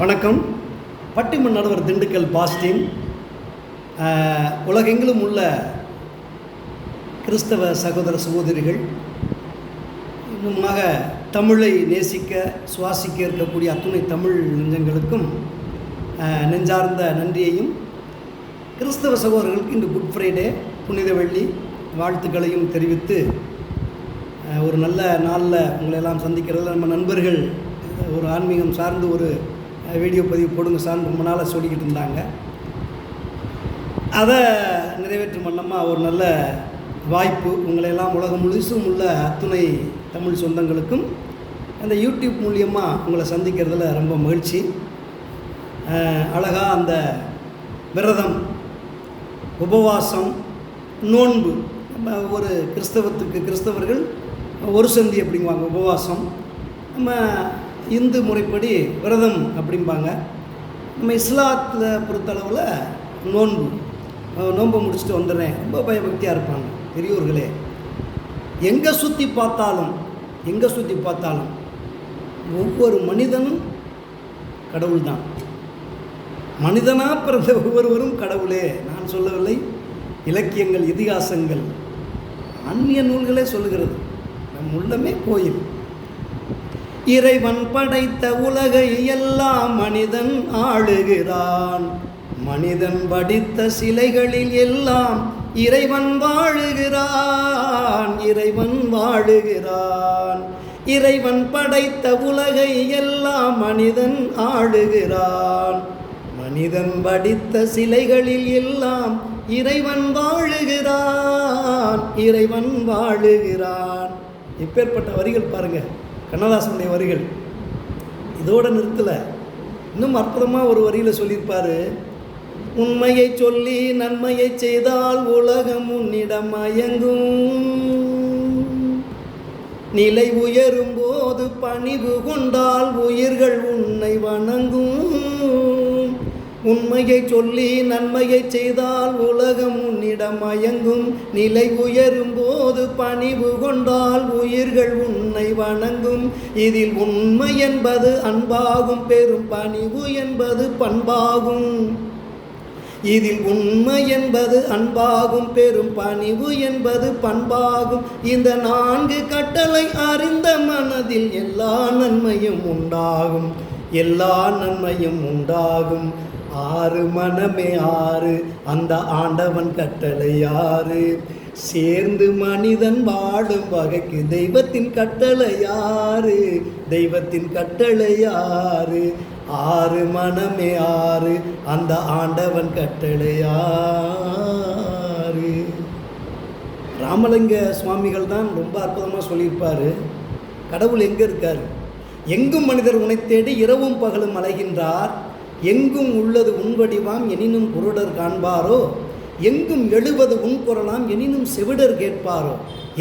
வணக்கம். பட்டிமன் நடுவர் திண்டுக்கல் பாஸ்டின். உலகெங்கிலும் உள்ள கிறிஸ்தவ சகோதர சகோதரிகள், இன்னுமாக தமிழை நேசிக்க சுவாசிக்க இருக்கக்கூடிய அத்துணை தமிழ் நெஞ்சங்களுக்கும் நெஞ்சார்ந்த நன்றியையும், கிறிஸ்தவ சகோதரர்களுக்கு இன்று குட் ஃப்ரைடே புனித வெள்ளி வாழ்த்துக்களையும் தெரிவித்து, ஒரு நல்ல நாளில் உங்களெல்லாம் சந்திக்கிறதுல நம்ம நண்பர்கள் ஒரு ஆன்மீகம் சார்ந்து ஒரு வீடியோ பதிவு போடுங்க சார்ந்து ரொம்ப நாளாக சொல்லிக்கிட்டு இருந்தாங்க. அதை நிறைவேற்றும் வண்ணமாக ஒரு நல்ல வாய்ப்பு உங்களையெல்லாம் உலகம் முழுசும் உள்ள அத்துணை தமிழ் சொந்தங்களுக்கும் அந்த யூடியூப் மூலியமாக உங்களை சந்திக்கிறதுல ரொம்ப மகிழ்ச்சி. அழகாக அந்த விரதம், உபவாசம், நோன்பு, நம்ம ஒரு கிறிஸ்தவர்கள் ஒரு சந்தி அப்படிங்குவாங்க உபவாசம், நம்ம இந்து முறைப்படி விரதம் அப்படிம்பாங்க. நம்ம இஸ்லாத்தில் பொறுத்தளவில் நோன்பு முடிச்சுட்டு வந்துடுறேன், ரொம்ப பயபக்தியாக இருப்பாங்க பெரியோர்களே. எங்கே சுற்றி பார்த்தாலும் ஒவ்வொரு மனிதனும் கடவுள் தான். மனிதனாக பிறந்த ஒவ்வொருவரும் கடவுளே. நான் சொல்லவில்லை, இலக்கியங்கள், இதிகாசங்கள், ஆன்மீக நூல்களே சொல்லுகிறது. நம் உள்ளமே கோயில். இறைவன் படைத்த உலகை எல்லாம் மனிதன் ஆளுகிறான். மனிதன் வடித்த சிலைகளில் எல்லாம் இறைவன் வாழுகிறான். இறைவன் படைத்த உலகை எல்லாம் மனிதன் ஆளுகிறான். மனிதன் வடித்த சிலைகளில் எல்லாம் இறைவன் வாழுகிறான். இப்பேற்பட்ட வரிகள் பாருங்க, கண்ணதாசனுடைய வரிகள். இதோடு நிறுத்தலை, இன்னும் அற்புதமாக ஒரு வரியில் சொல்லியிருப்பார். உண்மையை சொல்லி நன்மையை செய்தால் உலகம் உன்னிடம் மயங்கும். நிலை உயரும் போது பணிவு கொண்டால் உயிர்கள் உன்னை வணங்கும். உண்மையை சொல்லி நன்மையை செய்தால் உலகம் உன்னிடம் மயங்கும். நிலை உயரும் போது பணிவு கொண்டால் உயிர்கள் உன்னை வணங்கும். இதில் உண்மை என்பது அன்பாகும், பெரும் பணிவு என்பது பண்பாகும். இதில் உண்மை என்பது அன்பாகும், பெரும் பணிவு என்பது பண்பாகும். இந்த 4 கட்டளை அறிந்த மனதில் எல்லா நன்மையும் உண்டாகும். 6 மனமே 6, அந்த ஆண்டவன் கட்டளை 6. சேர்ந்து மனிதன் வாழும் வகைக்கு தெய்வத்தின் கட்டளை 6. 6 மனமே 6, அந்த ஆண்டவன் கட்டளை 6. ராமலிங்க சுவாமிகள் தான் ரொம்ப அற்புதமாக சொல்லியிருப்பார். கடவுள் எங்கே இருக்கார்? எங்கும் மனிதர் உன்னை தேடி இரவும் பகலும் அலைகின்றார். எங்கும் உள்ளது உன் வடிவாம், எனினும் குருடர் காண்பாரோ. எங்கும் எழுவது உன் குரலாம், எனினும் செவிடர் கேட்பாரோ.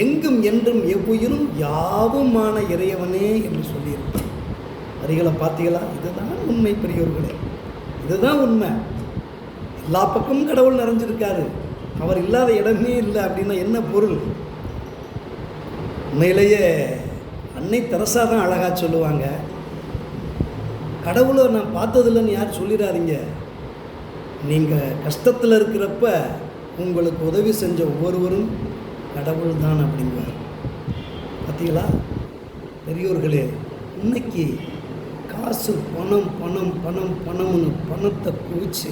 எங்கும் என்றும் எவ்வுயிரும் யாவுமான இறையவனே என்று சொல்லியிருப்பார். வரிகளை பார்த்தீங்களா? இதுதான் உண்மை பெரியவர்களே, இதுதான் உண்மை. எல்லா பக்கமும் கடவுள் நிறைஞ்சிருக்காரு, அவர் இல்லாத இடமே இல்லை அப்படின்னா என்ன பொருள்? உண்மையிலேயே அன்னை தெரசா தான் அழகாக சொல்லுவாங்க, கடவுளை நான் பார்த்ததில்லைன்னு யார் சொல்லிடாதீங்க. நீங்கள் கஷ்டத்தில் இருக்கிறப்ப உங்களுக்கு உதவி செஞ்ச ஒவ்வொருவரும் கடவுள் தான் அப்படிங்குவார். பார்த்தீங்களா பெரியோர்களே? இன்னைக்கு காசு, பணம்னு பணத்தை குவிச்சு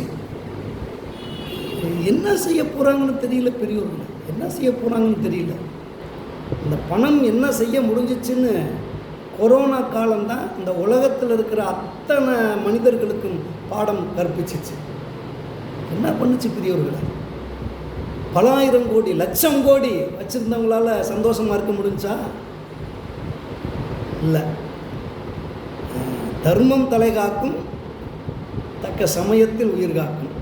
என்ன செய்ய போகிறாங்கன்னு தெரியல. பெரியோர்கள் என்ன செய்ய போகிறாங்கன்னு தெரியல. இந்த பணம் என்ன செய்ய முடிஞ்சிச்சுன்னு கொரோனா காலம்தான் இந்த உலகத்தில் இருக்கிற அத்தனை மனிதர்களுக்கும் பாடம் கற்பிச்சிச்சு. என்ன பண்ணுச்சு பெரியவர்களை? பல ஆயிரம் கோடி, லட்சம் கோடி வச்சுருந்தவங்களால சந்தோஷமாக இருக்க முடிஞ்சா? இல்லை. தர்மம் தலை காக்கும், தக்க சமயத்தில் உயிர் காக்கும்.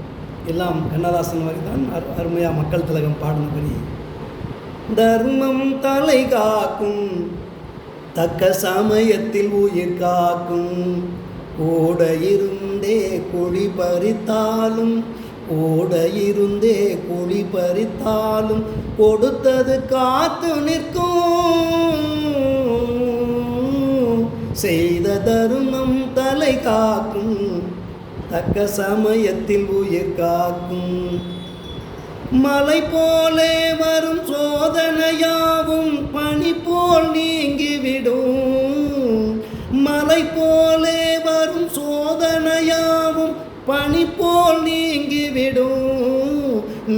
எல்லாம் கண்ணதாசன் வரை தான் அருமையாக மக்கள் திலகம் பாடினபடி, தர்மம் தலை காக்கும், தக்க சமயத்தில் உயிர் காக்கும். ஓட இருந்தே குழி பறித்தாலும் கொடுத்தது காத்து நிற்கும். செய்த தர்மம் தலை காக்கும், தக்க சமயத்தில் உயிர் காக்கும். மலை போலே வரும் சோதனையாவும் பனி போல் நீங்கிவிடும். மலை போலே வரும் சோதனையாவும் பனி போல் நீங்கிவிடும்.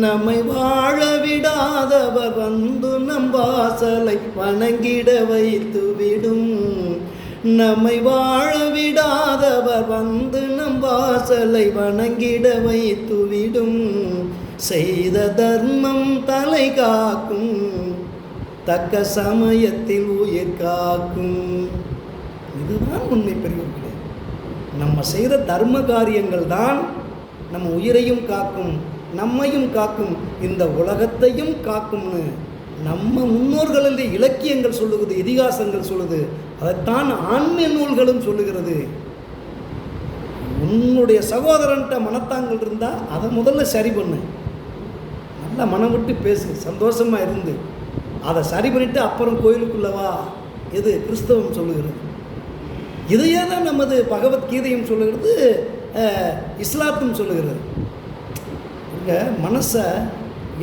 நம்மை வாழ விடாதவர் வந்து நம் வாசலை வணங்கிட வைத்துவிடும். நம்மை வாழ விடாதவர் வந்து நம் வாசலை வணங்கிட வைத்துவிடும். செய்த தர்மம் தலை காக்கும், தக்க சமயத்தில் உயிர் காக்கும். இதுதான் உண்மை பெரியவர்களே. நம்ம செய்கிற தர்ம காரியங்கள் தான் நம்ம உயிரையும் காக்கும், நம்மையும் காக்கும், இந்த உலகத்தையும் காக்கும்னு நம்ம முன்னோர்களில் இலக்கியங்கள் சொல்லுகிறது, இதிகாசங்கள் சொல்லுது. அதைத்தான் ஆன்மீக நூல்களும் சொல்லுகிறது. உன்னுடைய சகோதரன்ட்ட மனத்தாங்கள் இருந்தால் அதை முதல்ல சரி பண்ணு. நல்லா மனம் விட்டு பேசு, சந்தோஷமாக இருந்து அதை சரி பண்ணிவிட்டு அப்புறம் கோயிலுக்குள்ளவா. இது கிறிஸ்தவம் சொல்லுகிறது. இதையே தான் நமது பகவத்கீதையும் சொல்லுகிறது, இஸ்லாத்தும் சொல்லுகிறது. இங்கே மனசை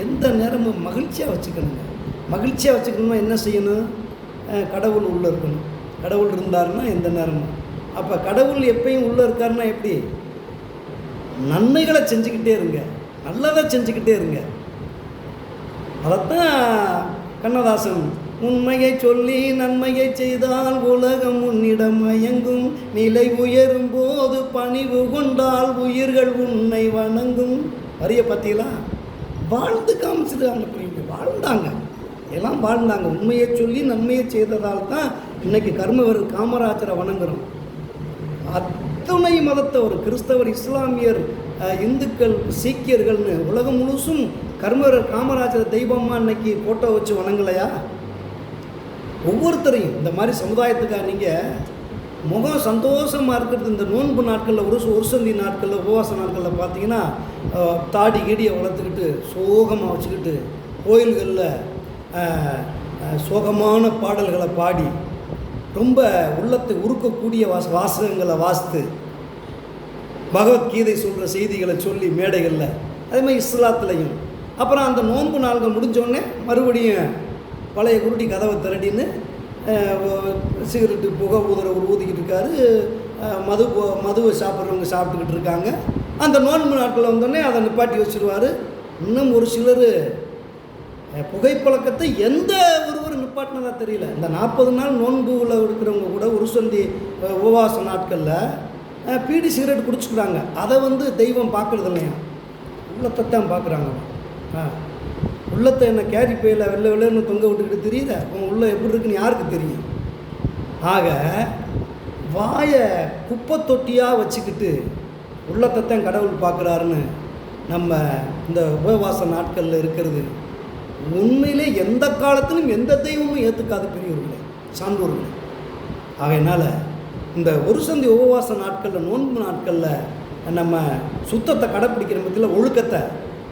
எந்த நேரமும் மகிழ்ச்சியாக வச்சுக்கணுங்க. மகிழ்ச்சியாக வச்சுக்கணும்னா என்ன செய்யணும்? கடவுள் உள்ளே இருக்கணும். கடவுள் இருந்தாருன்னா எந்த நேரமும். அப்போ கடவுள் எப்பயும் உள்ளே இருக்காருன்னா எப்படி? நன்மைகளை செஞ்சுக்கிட்டே இருங்க, நல்லதை செஞ்சுக்கிட்டே இருங்க. அதைத்தான் கண்ணதாசன், உண்மையை சொல்லி நன்மையை செய்தால் உலகம் உன்னிடம் மயங்கும், நிலை உயரும் போது பணிவு கொண்டால் உயிர்கள் உன்னை வணங்கும். வரிய பார்த்தீங்களா? வாழ்ந்து காமிச்சிருக்காங்க. வாழ்ந்தாங்க, எல்லாம் வாழ்ந்தாங்க. உண்மையை சொல்லி நன்மையை செய்ததால் தான் இன்றைக்கி கர்மவர் காமராஜரை வணங்குகிறோம். அத்துணை மதத்தை ஒரு கிறிஸ்தவர், இஸ்லாமியர், இந்துக்கள், சீக்கியர்கள்னு உலகம் முழுசும் கர்மவர் காமராஜர் தெய்வமாக இன்னைக்கு ஃபோட்டோ வச்சு வணங்கலையா? ஒவ்வொருத்தரையும் இந்த மாதிரி சமுதாயத்துக்காக நீங்கள் முகம் சந்தோஷமாக இருக்கிறது. இந்த நோன்பு நாட்களில், ஒரு சந்தி நாட்களில், உபவாச நாட்களில் பார்த்தீங்கன்னா தாடி கீடியை வளர்த்துக்கிட்டு சோகமாக வச்சுக்கிட்டு கோயில்களில் சோகமான பாடல்களை பாடி ரொம்ப உள்ளத்தை உருக்கக்கூடிய வாசகங்களை வாசித்து பகவத்கீதை சொல்கிற செய்திகளை சொல்லி மேடைகளில், அதே மாதிரி இஸ்லாத்துலையும். அப்புறம் அந்த நோன்பு நாள்கள் முடிஞ்சோடனே மறுபடியும் பழைய குருடி கதவை திரடின்னு சிகரெட்டு புகை ஊதுறவர் ஊதிக்கிட்டு இருக்காரு, மதுவை சாப்பிட்றவங்க சாப்பிட்டுக்கிட்டு இருக்காங்க. அந்த நோன்பு நாட்கள் வந்தோடனே அதை நிப்பாட்டி வச்சுருவார். இன்னும் ஒரு சிலர் புகைப்பழக்கத்தை எந்த ஒருவர் நிப்பாட்டினதாக தெரியல. இந்த 40 நாள் நோன்புல இருக்கிறவங்க கூட ஒரு சந்தி உபவாச நாட்களில் பீடி சிகரெட் குடிச்சுக்கிறாங்க. அதை தெய்வம் பார்க்குறது இல்லையா? உள்ளத்தை தான் பார்க்குறாங்க. உள்ளத்தை என்ன கேரி பையில் வெள்ளன்னு தொங்க விட்டுக்கிட்டு தெரியல. உங்கள் உள்ள எப்படி இருக்குன்னு யாருக்கு தெரியும்? ஆக வாயை குப்பை தொட்டியாக வச்சுக்கிட்டு உள்ளத்தை தான் கடவுள் பார்க்குறாருன்னு நம்ம இந்த உபவாச நாட்களில் இருக்கிறது உண்மையிலே எந்த காலத்திலும் எந்த தெய்வமும் ஏற்றுக்காத பெரியவர்களே, சான்றோர்களே. ஆகையினால் இந்த ஒரு சந்தி உபவாச நாட்களில், நோன்பு நாட்களில் நம்ம சுத்தத்தை கடைப்பிடிக்கிற மத்தியில் ஒழுக்கத்தை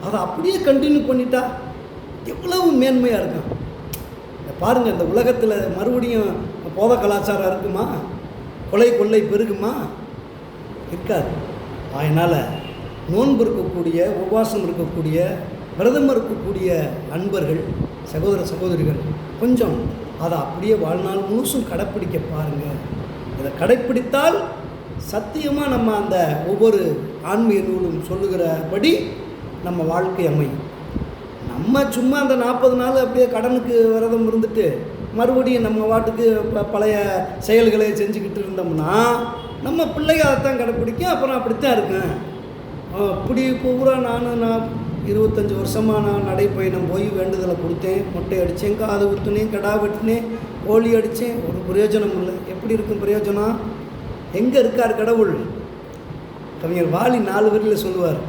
அதை அப்படியே கண்டினியூ பண்ணிட்டா எவ்வளவு மேன்மையாக இருக்கும். பாருங்கள், இந்த உலகத்தில் மறுபடியும் போத கலாச்சாரம் இருக்குமா? கொலை கொள்ளை பெருகுமா? இருக்காது. அதனால் நோன்பு இருக்கக்கூடிய, உபவாசம் இருக்கக்கூடிய, விரதம் இருக்கக்கூடிய அன்பர்கள், சகோதர சகோதரிகள் கொஞ்சம் அதை அப்படியே வாழ்நாள் முழுசும் கடைப்பிடிக்க பாருங்கள். இதை கடைப்பிடித்தால் சத்தியமாக நம்ம அந்த ஒவ்வொரு ஆன்மீக நூலும் சொல்லுகிறபடி நம்ம வாழ்க்கை அமையும். நம்ம சும்மா அந்த 40 நாள் அப்படியே கடனுக்கு விரதம் இருந்துட்டு மறுபடியும் நம்ம வாட்டுக்கு பழைய செயல்களை செஞ்சுக்கிட்டு இருந்தோம்னா நம்ம பிள்ளைங்க அதைத்தான் கடைப்பிடிக்கும். அப்புறம் அப்படித்தான் இருக்கேன். இப்படி பூரா நான் 25 வருஷமாக நான் நடைப்பயணம் போய் வேண்டுதலை கொடுத்தேன், மொட்டை அடித்தேன், காது குத்துனேன், கடா வெட்டினேன், கோழி அடித்தேன், ஒரு பிரயோஜனம் இல்லை. எப்படி இருக்கும் பிரயோஜனம்? எங்கே இருக்கார் கடவுள்? கவிஞர் வாலி 4 வரியில் சொல்லுவார்.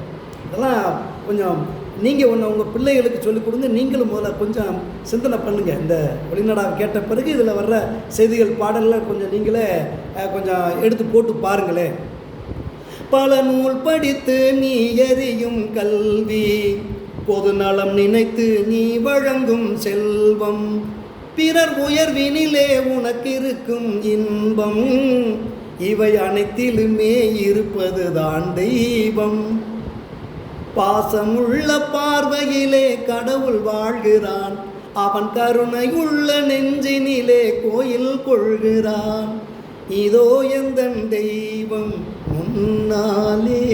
இதெல்லாம் கொஞ்சம் நீங்கள் உங்கள் பிள்ளைகளுக்கு சொல்லிக் கொடுங்க. நீங்களும் முதல்ல கொஞ்சம் சிந்தனை பண்ணுங்கள். இந்த ஒளிநாடாவை கேட்ட பிறகு இதில் வர்ற செய்திகள், பாடலில் கொஞ்சம் நீங்களே கொஞ்சம் எடுத்து போட்டு பாருங்களேன். பல நூல் படித்து நீ எறியும் கல்வி, பொது நலம் நினைத்து நீ வழங்கும் செல்வம், பிறர் உயர்வினிலே உனக்கு இருக்கும் இன்பம், இவை அனைத்திலுமே இருப்பதுதான் தெய்வம். பாசமுள்ள பார்வையிலே கடவுள் வாழ்கிறான், அவன் கருணை உள்ள நெஞ்சினிலே கோயில் கொள்கிறான். இதோ எந்தன் தெய்வம் முன்னாலே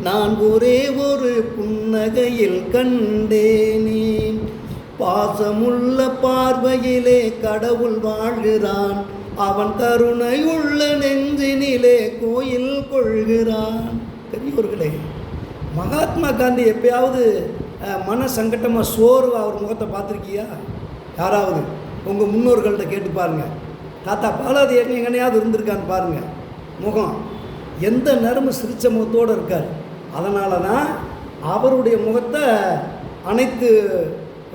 நான் ஒரே ஒரு புன்னகையில் கண்டேனே. பாசமுள்ள பார்வையிலே கடவுள் வாழ்கிறான், அவன் கருணை உள்ள நெஞ்சினிலே கோயில் கொள்கிறான். பெரியவர்களே, மகாத்மா காந்தி எப்பயாவது மன சங்கட்டமாக சோர்வு அவர் முகத்தை பார்த்துருக்கியா? யாராவது உங்கள் முன்னோர்கள்ட்ட கேட்டு பாருங்கள். தாத்தா பாலாதி எங்கனையாவது இருந்திருக்கான்னு பாருங்கள். முகம் எந்த நேரமும் சிரித்த முகத்தோடு இருக்கார். அதனால தான் அவருடைய முகத்தை அனைத்து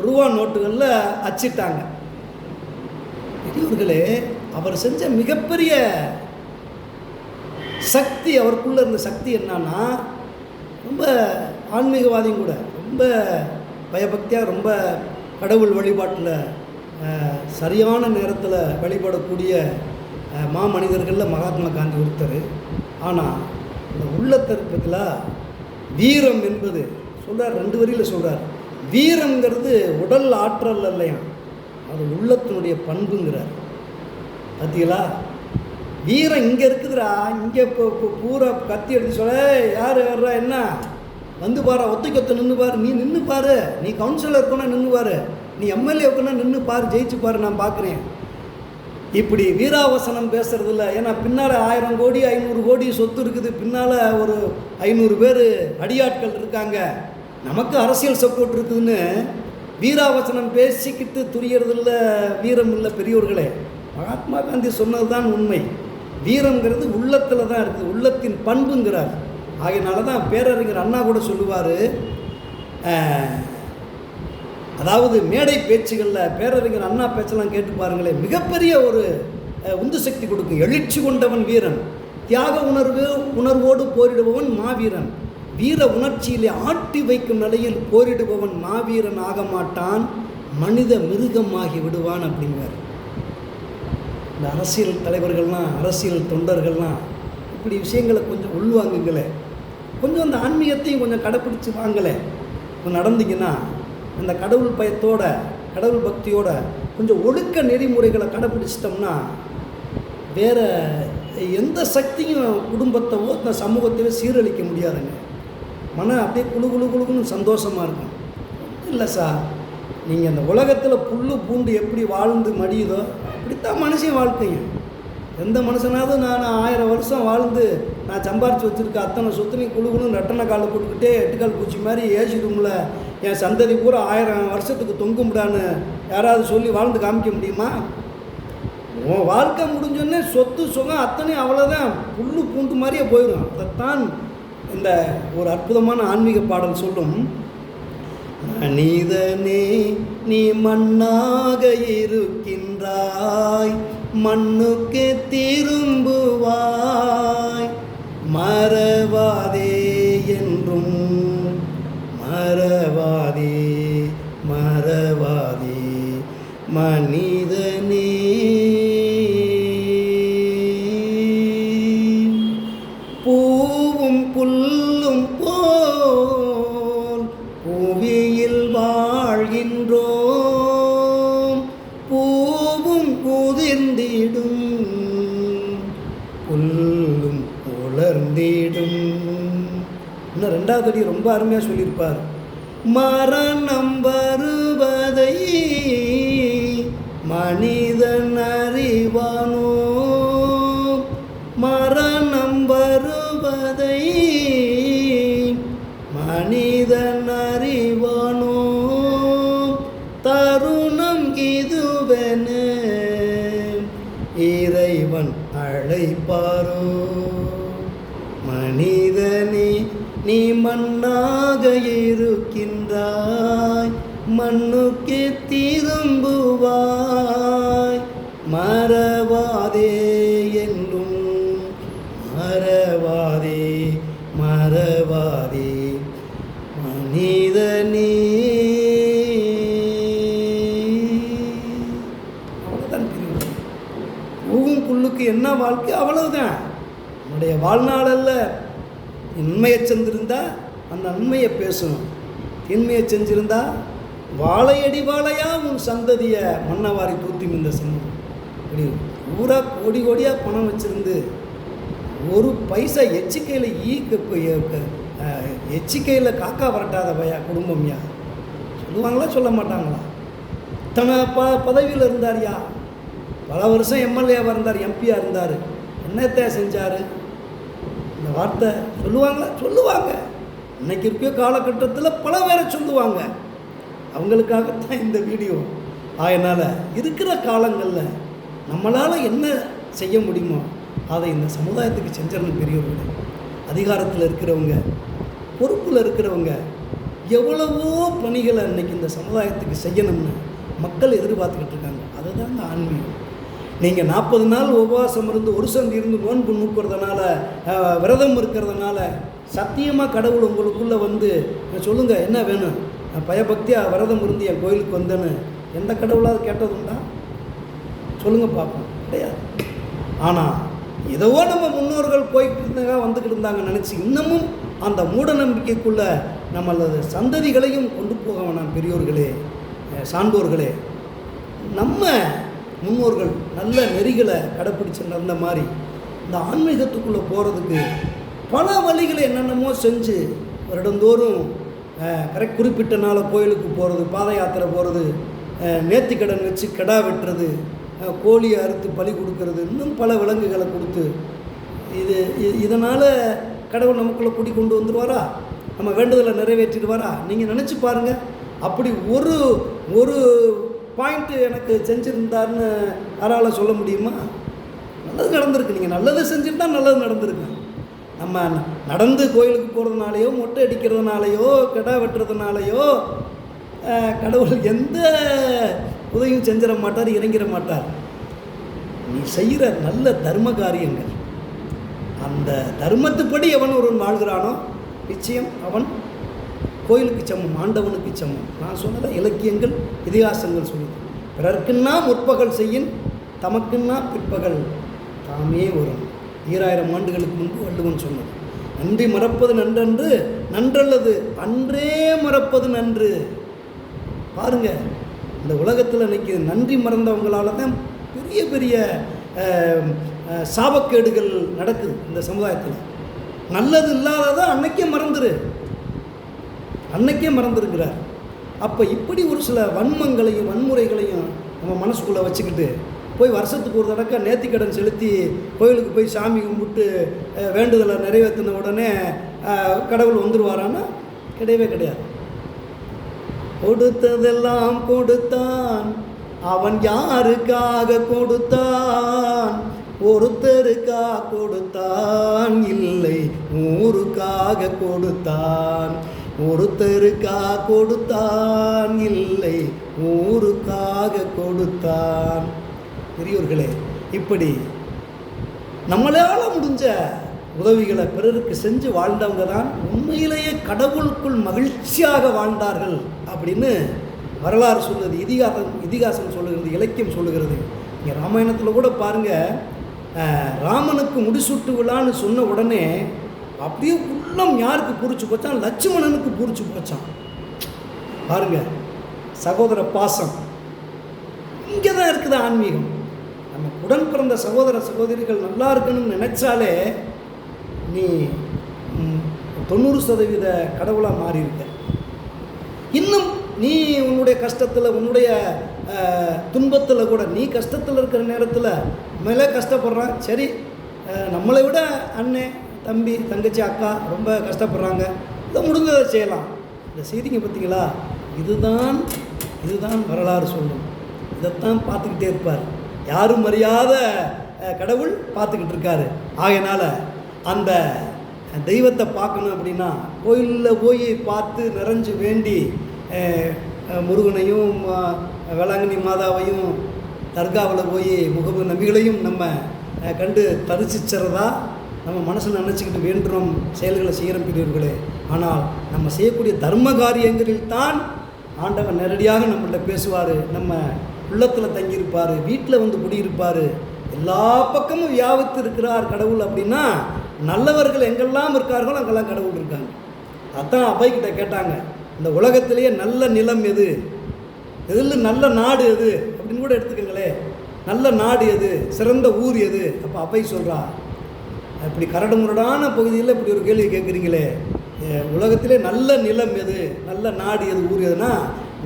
ரூபா நோட்டுகளில் அச்சிட்டாங்க. பெரியவர்களே, அவர் செஞ்ச மிகப்பெரிய சக்தி, அவருக்குள்ளே இருந்த சக்தி என்னன்னா, ரொம்ப ஆன்மீகவாதியும் கூட, ரொம்ப பயபக்தியாக, ரொம்ப கடவுள் வழிபாட்டில் சரியான நேரத்தில் வழிபடக்கூடிய மாமனிதர்களில் மகாத்மா காந்தி ஒருத்தர். ஆனால் இந்த உள்ளத்திற்கத்தில் வீரம் என்பது சொல்கிறார், 2 வரியில் சொல்கிறார். வீரங்கிறது உடல் ஆற்றல் இல்லையா, அது உள்ளத்தினுடைய பண்புங்கிறார். பார்த்தீங்களா? வீரம் இங்கே இருக்குதுடா, இங்கே இப்போ பூரா கத்தி எடுத்து சொல்ல, யார் வர்றா, என்ன வந்து பாரு, ஒத்தைக்கொத்த நின்று பாரு, நீ நின்று பாரு, நீ கவுன்சிலர் இருக்கணும் நின்று பாரு, நீ எம்எல்ஏ இருக்கணும் நின்று பாரு, ஜெயிச்சு பாரு, நான் பார்க்குறேன். இப்படி வீராவசனம் பேசுறதில்ல. ஏன்னா பின்னால் 1000 கோடி 500 கோடி சொத்து இருக்குது, பின்னால் ஒரு 500 பேர் அடியாட்கள் இருக்காங்க, நமக்கு அரசியல் சப்போர்ட் இருக்குதுன்னு வீராவசனம் பேசிக்கிட்டு துரியறதில்ல, வீரம் இல்லை. பெரியோர்களே, மகாத்மா காந்தி சொன்னது தான் உண்மை. வீரங்கிறது உள்ளத்தில் தான் இருக்குது, உள்ளத்தின் பண்புங்கிறார். ஆகையினால தான் பேரறிஞர் அண்ணா கூட சொல்லுவார், அதாவது மேடை பேச்சுகளில் பேரறிஞர் அண்ணா பேச்செல்லாம் கேட்டு பாருங்களேன், மிகப்பெரிய ஒரு உந்து சக்தி கொடுக்கும். எழுச்சி கொண்டவன் வீரன், தியாக உணர்வோடு போரிடுபவன் மாவீரன், வீர உணர்ச்சியிலே ஆட்டி வைக்கும் நிலையில் போரிடுபவன் மாவீரன் ஆக மாட்டான், மனித மிருகமாகி விடுவான் அப்படிங்கிறார். இந்த அரசியல் தலைவர்கள்லாம், அரசியல் தொண்டர்கள்லாம் இப்படி விஷயங்களை கொஞ்சம் உள்வாங்குங்களே, கொஞ்சம் அந்த ஆன்மீகத்தையும் கொஞ்சம் கடைப்பிடிச்சு வாங்கலை. இப்போ நடந்தீங்கன்னா அந்த கடவுள் பயத்தோட, கடவுள் பக்தியோட கொஞ்சம் ஒழுக்க நெறிமுறைகளை கடைப்பிடிச்சிட்டோம்னா வேறு எந்த சக்தியும் குடும்பத்தைவோ இந்த சமூகத்தையோ சீரழிக்க முடியாதுங்க. மனம் அப்படியே குழுன்னு சந்தோஷமாக இருக்கும். இல்லை சார், நீங்கள் அந்த உலகத்தில் புல்லு பூண்டு எப்படி வாழ்ந்து மடியுதோ அப்படித்தான் மனுஷன் வாழ்க்கைங்க. எந்த மனுஷனாவது நான் 1000 வருஷம் வாழ்ந்து நான் சம்பாரித்து வச்சுருக்க அத்தனை சொத்துனையும் குழுன்னு ரெட்டனை காலை போட்டுக்கிட்டே 8 கால் பூச்சி மாதிரி ஏசி ரூமில் என் சந்ததி பூரா 1000 வருஷத்துக்கு தொங்கும்டான்னு யாராவது சொல்லி வாழ்ந்து காமிக்க முடியுமா? உன் வாழ்க்கை முடிஞ்சோடனே சொத்து சுகம் அத்தனையும் அவ்வளோதான், புல்லு பூண்டு மாதிரியே போயிடும். அதைத்தான் இந்த ஒரு அற்புதமான ஆன்மீக பாடல் சொல்லும். மனிதனே நீ மண்ணாக இருக்கின்றாய், மண்ணுக்கு திரும்புவாய், மறவாதே என்றும் மறவாதே, மறவாதே மனிதனே. பூவும் புல்லும் போல் புவியில் வாழ்கின்றோம், பூவும் உதிர்ந்திடும் புல்லும் உலர்ந்திடும். இன்னும் 2வது அடி ரொம்ப அருமையாக சொல்லியிருப்பார். மரணம் வருவதை மனிதன் அறிவானோ, மரணம் வருவதை மனிதன் அறிவானோ, தருணம் இதுவென இறைவன் அழைப்பாரோ. மனிதனே நீ மண்ணாக இருக்கின்றாய், மண்ணுக்கு திரும்புவாய், மறவாதே என்றும் மறவாதே, மறவாதே மனிதனே. அவ்வளோதான். பூவும் புல்லுக்கு என்ன வாழ்க்கை, அவ்வளவுதான். நம்முடைய வாழ்நாளில் நன்மையை செஞ்சிருந்தா அந்த நன்மையை பேசணும், தீன்மையை செஞ்சிருந்தா வாழையடி வாழையா உன் சந்ததியை மண்ணவாரி தூத்தி இந்த சமூகம். இப்படி பூரா கோடி கோடியாக பணம் வச்சுருந்து ஒரு பைசா எச்சிக்கையில் காக்கா வரட்டாத குடும்பம்யா சொல்லுவாங்களா சொல்ல மாட்டாங்களா? இத்தனை பதவியில் இருந்தார்யா, பல வருஷம் எம்எல்ஏவாக இருந்தார், எம்பியாக இருந்தார், என்னத்தை செஞ்சார்? இந்த வார்த்தை சொல்லுவாங்க. இன்றைக்கி இருக்க காலகட்டத்தில் பல பேரை சொல்லுவாங்க. அவங்களுக்காகத்தான் இந்த வீடியோ. அதனால் இருக்கிற காலங்களில் நம்மளால் என்ன செய்ய முடியுமோ அதை இந்த சமுதாயத்துக்கு செஞ்சிடணும். பெரியவர்கள், அதிகாரத்தில் இருக்கிறவங்க, பொறுப்பில் இருக்கிறவங்க எவ்வளவோ பணிகளை இன்றைக்கி இந்த சமுதாயத்துக்கு செய்யணும்னு மக்கள் எதிர்பார்த்துக்கிட்டு இருக்காங்க. அதுதான் இந்த ஆன்மீகம். நீங்கள் 40 நாள் உபவாசம் இருந்து ஒரு சந்தி இருந்து நோன்பு நூக்கிறதுனால விரதம் இருக்கிறதுனால சத்தியமாக கடவுள் உங்களுக்குள்ளே வந்து சொல்லுங்கள் என்ன வேணும், நான் பயபக்தியாக விரதம் இருந்து என் கோயிலுக்கு வந்தேன்னு எந்த கடவுளாவது கேட்டதுண்டா? சொல்லுங்கள் பார்ப்போம். கிடையாது. ஆனால் ஏதோ நம்ம முன்னோர்கள் போய்கிட்டு இருந்தாங்க வந்துக்கிட்டு இருந்தாங்க நினச்சி இன்னமும் அந்த மூட நம்பிக்கைக்குள்ளே நம்மளது சந்ததிகளையும் கொண்டு போக வேணாம். பெரியோர்களே, சான்றோர்களே, நம்ம முன்னோர்கள் நல்ல நெறிகளை கடைப்பிடிச்சு நடந்த மாதிரி இந்த ஆன்மீகத்துக்குள்ளே போகிறதுக்கு பல வழிகளை என்னென்னமோ செஞ்சு வருடந்தோறும் குறிப்பிட்ட நாள் கோயிலுக்கு போகிறது, பாத யாத்திரை போகிறது, நேர்த்திக்கடன் வச்சு கிடா வெட்டுறது, கோழியை அறுத்து பலி கொடுக்கறது, இன்னும் பல விலங்குகளை கொடுத்து இதனால் கடவுள் நமக்குள்ளே கூட்டி கொண்டு வந்துடுவாரா? நம்ம வேண்டுதலை நிறைவேற்றிடுவாரா? நீங்கள் நினச்சி பாருங்கள். அப்படி ஒரு பாயிண்ட்டு எனக்கு செஞ்சுருந்தாருன்னு யாரால் சொல்ல முடியுமா? நல்லது நடந்திருக்கு. நீங்கள் நல்லது செஞ்சுருந்தா நல்லது நடந்திருக்கு. நம்ம நடந்து கோயிலுக்கு போகிறதுனாலையோ மொட்டை அடிக்கிறதுனாலையோ கிடா வெட்டுறதுனாலையோ கடவுள் எந்த உதவியும் செஞ்சிட மாட்டார், இறங்கிட மாட்டார். நீ செய்கிற நல்ல தர்ம காரியங்கள், அந்த தர்மத்துப்படி எவன் ஒருவன் வாழ்கிறானோ நிச்சயம் அவன் கோயிலுக்கு சமம், ஆண்டவனுக்கு சமம். நான் சொன்னதை இலக்கியங்கள் இதிகாசங்கள் சொல்லுது. பிறர்க்குன்னா முற்பகல் செய்யின் தமக்குன்னா பிற்பகல் தாமே வரும். 2000 ஆண்டுகளுக்கு முன்பு வள்ளுவன் சொன்னது. நன்றி மறப்பது நன்றன்று, நன்றல்லது அன்றே மறப்பது நன்று. பாருங்கள், இந்த உலகத்தில் இன்றைக்கி நன்றி மறந்தவங்களால தான் பெரிய பெரிய சாபக்கேடுகள் நடக்குது இந்த சமுதாயத்தில். நல்லது இல்லாததை அன்னைக்கே மறந்துருக்கிறார். அப்போ இப்படி ஒரு சில வன்மங்களையும் வன்முறைகளையும் நம்ம மனசுக்குள்ளே வச்சுக்கிட்டு போய் வருஷத்துக்கு ஒரு தடவை நேர்த்திக்கடன் செலுத்தி கோயிலுக்கு போய் சாமி கும்பிட்டு வேண்டுதலை நிறைவேற்றின உடனே கடவுள் வந்துடுவாரான்னா கிடையவே கிடையாது. கொடுத்ததெல்லாம் கொடுத்தான், அவன் யாருக்காக கொடுத்தான்? ஒருத்தருக்காக கொடுத்தான், இல்லை ஊருக்காக கொடுத்தான். ஒருத்தருக்காக கொடுத்தான், இல்லை ஊருக்காக கொடுத்தான். பெரியோர்களே, இப்படி நம்மளால் முடிஞ்ச உதவிகளை பிறருக்கு செஞ்சு வாழ்ந்தவங்க தான் உண்மையிலேயே கடவுளுக்குள் மகிழ்ச்சியாக வாழ்ந்தார்கள் அப்படின்னு வரலாறு சொல்லுது, இதிகாசம் சொல்லுகிறது, இலக்கியம் சொல்லுகிறது. இங்கே ராமாயணத்தில் கூட பாருங்கள், ராமனுக்கு முடிசூட்டு விழான்னு சொன்ன உடனே அப்படியே உள்ளம் யாருக்கு பூரிச்சு போச்சான்? லட்சுமணனுக்கு பூரிச்சு போச்சான். பாருங்கள், சகோதர பாசம் இங்கே தான் இருக்குது ஆன்மீகம். நம்ம உடன் பிறந்த சகோதர சகோதரிகள் நல்லா இருக்கணும்னு நினச்சாலே நீ 90% கடவுளாக மாறியிருக்க. இன்னும் நீ உன்னுடைய கஷ்டத்தில், உன்னுடைய துன்பத்தில் கூட, நீ கஷ்டத்தில் இருக்கிற நேரத்தில் மேலே கஷ்டப்படுறான், சரி நம்மளை விட அண்ணன் தம்பி தங்கச்சி அக்கா ரொம்ப கஷ்டப்படுறாங்க, இதை முடிஞ்சதை செய்யலாம். இந்த செய்திங்க பார்த்தீங்களா? இதுதான் வரலாறு சொல்லும். இதைத்தான் பார்த்துக்கிட்டே இருப்பார். யாரும் அறியாத கடவுள் பார்த்துக்கிட்டு இருக்காரு. ஆகையினால அந்த தெய்வத்தை பார்க்கணும் அப்படின்னா கோயிலில் போய் பார்த்து நிறைஞ்சு வேண்டி முருகனையும் வேளாங்கண்ணி மாதாவையும் தர்காவில் போய் முகமது நபிகளையும் நம்ம கண்டு தரிசிச்சுறதா நம்ம மனசை நினச்சிக்கிட்டு வேண்டுறோம், செயல்களை செய்கிறோம் பெரியவர்களே. ஆனால் நம்ம செய்யக்கூடிய தர்ம காரியங்களில் தான் ஆண்டவன் நேரடியாக நம்மள்ட்ட பேசுவார், நம்ம உள்ளத்தில் தங்கியிருப்பார், வீட்டில் வந்து குடியிருப்பார், எல்லா பக்கமும் வியாபித்து இருக்கிறார் கடவுள். அப்படின்னா நல்லவர்கள் எங்கெல்லாம் இருக்கார்களோ அங்கெல்லாம் கடவுள் இருக்காங்க. அதான் அவைக்கிட்ட கேட்டாங்க, இந்த உலகத்திலேயே நல்ல நிலம் எது, எதில் நல்ல நாடு எது அப்படின்னு கூட எடுத்துக்கங்களே. நல்ல நாடு எது, சிறந்த ஊர் எது? அப்போ அவை சொல்கிறா, இப்படி கரடு முரடான பகுதியில் இப்படி ஒரு கேள்வி கேட்குறீங்களே, உலகத்திலே நல்ல நிலம் எது, நல்ல நாடு எது, ஊர் எதுனா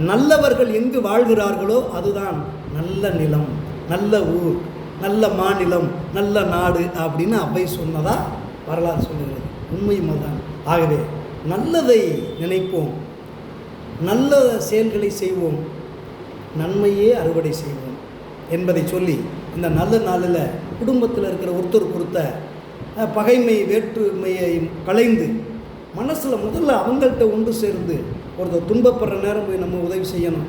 நல்லவர்கள் எங்கு வாழ்கிறார்களோ அதுதான் நல்ல நிலம், நல்ல ஊர், நல்ல மாநிலம், நல்ல நாடு அப்படின்னு அவை சொன்னதா வரலாறு சொல்லுகிறது. உண்மையும் அதுதான். ஆகவே நல்லதை நினைப்போம், நல்ல செயல்களை செய்வோம், நன்மையே அறுவடை செய்வோம் என்பதை சொல்லி இந்த நல்ல நாளில் குடும்பத்தில் இருக்கிற ஒருத்தர் கொடுத்த பகைமை வேற்றுமையை களைந்து மனசில் முதல்ல அவங்கள்ட்ட ஒன்று சேர்ந்து, ஒருத்தர் துன்பப்படுற நேரம் போய் நம்ம உதவி செய்யணும்.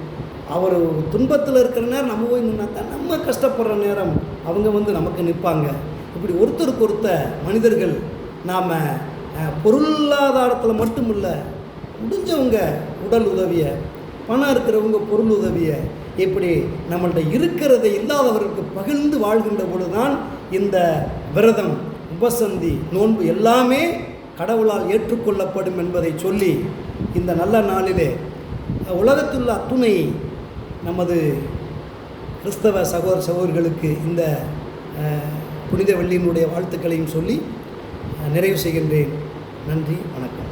அவர் துன்பத்தில் இருக்கிற நேரம் நம்ம போய் நின்னா தான் நம்ம கஷ்டப்படுற நேரம் அவங்க நமக்கு நிற்பாங்க. இப்படி ஒருத்தருக்கு ஒருத்த மனிதர்கள் நாம் பொருளாதாரத்தில் மட்டும் இல்லை, முடிஞ்சவங்க உடல் உதவியை, பணம் இருக்கிறவங்க பொருள் உதவியை, இப்படி நம்மள்ட இருக்கிறதை இல்லாதவர்களுக்கு பகிர்ந்து வாழ்கின்ற பொழுது தான் இந்த விரதம், உபசந்தி, நோன்பு எல்லாமே கடவுளால் ஏற்றுக்கொள்ளப்படும் என்பதை சொல்லி இந்த நல்ல நாளிலே உலகத்துள்ள அத்துணை நமது கிறிஸ்தவ சகோதர சகோதரிகளுக்கு இந்த புனித வெள்ளியினுடைய வாழ்த்துக்களையும் சொல்லி நிறைவு செய்கின்றேன். நன்றி, வணக்கம்.